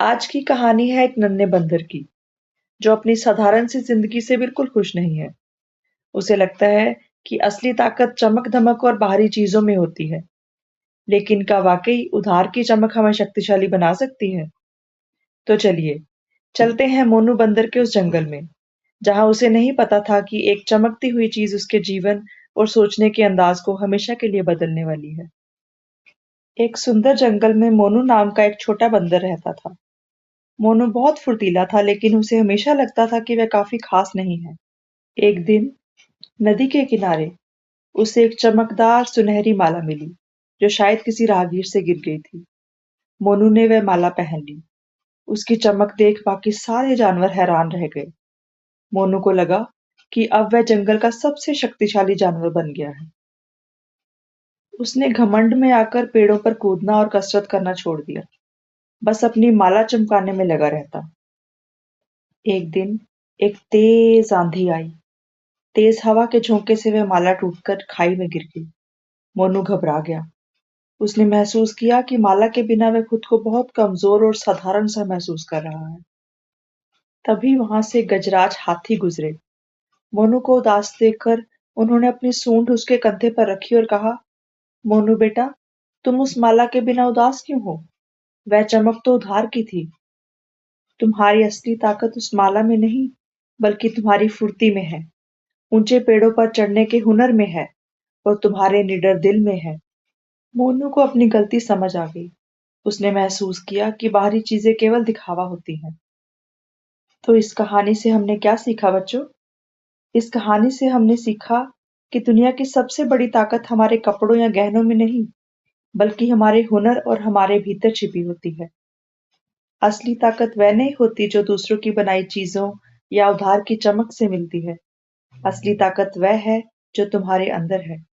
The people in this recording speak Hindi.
आज की कहानी है एक नन्हे बंदर की, जो अपनी साधारण सी जिंदगी से बिल्कुल खुश नहीं है। उसे लगता है कि असली ताकत चमक-धमक और बाहरी चीजों में होती है। लेकिन क्या वाकई उधार की चमक हमें शक्तिशाली बना सकती है? तो चलिए, चलते हैं मोनू बंदर के उस जंगल में, जहां उसे नहीं पता था कि एक चमकती हुई चीज उसके जीवन और सोचने के अंदाज को हमेशा के लिए बदलने वाली है। एक सुंदर जंगल में मोनू नाम का एक छोटा बंदर रहता था। मोनू बहुत फुर्तीला था, लेकिन उसे हमेशा लगता था कि वह काफी खास नहीं है। एक दिन नदी के किनारे उसे एक चमकदार सुनहरी माला मिली, जो शायद किसी राहगीर से गिर गई थी। मोनू ने वह माला पहन ली। उसकी चमक देख बाकी सारे जानवर हैरान रह गए। मोनू को लगा कि अब वह जंगल का सबसे शक्तिशाली जानवर बन गया है। उसने घमंड में आकर पेड़ों पर कूदना और कसरत करना छोड़ दिया, बस अपनी माला चमकाने में लगा रहता। एक दिन एक तेज आंधी आई। तेज हवा के झोंके से वह माला टूटकर खाई में गिर गई। मोनू घबरा गया। उसने महसूस किया कि माला के बिना वह खुद को बहुत कमजोर और साधारण सा महसूस कर रहा है। तभी वहां से गजराज हाथी गुजरे। मोनू को उदास देखकर उन्होंने अपनी सूंड उसके कंधे पर रखी और कहा, मोनू बेटा, तुम उस माला के बिना उदास क्यों हो? वह चमक तो उधार की थी। तुम्हारी असली ताकत उस माला में नहीं, बल्कि तुम्हारी फुर्ती में है, ऊंचे पेड़ों पर चढ़ने के हुनर में है और तुम्हारे निडर दिल में है। मोनू को अपनी गलती समझ आ गई। उसने महसूस किया कि बाहरी चीजें केवल दिखावा होती हैं। तो इस कहानी से हमने क्या सीखा बच्चों? इस कहानी से हमने सीखा कि दुनिया की सबसे बड़ी ताकत हमारे कपड़ों या गहनों में नहीं, बल्कि हमारे हुनर और हमारे भीतर छिपी होती है। असली ताकत वह नहीं होती जो दूसरों की बनाई चीजों या उधार की चमक से मिलती है। असली ताकत वह है जो तुम्हारे अंदर है।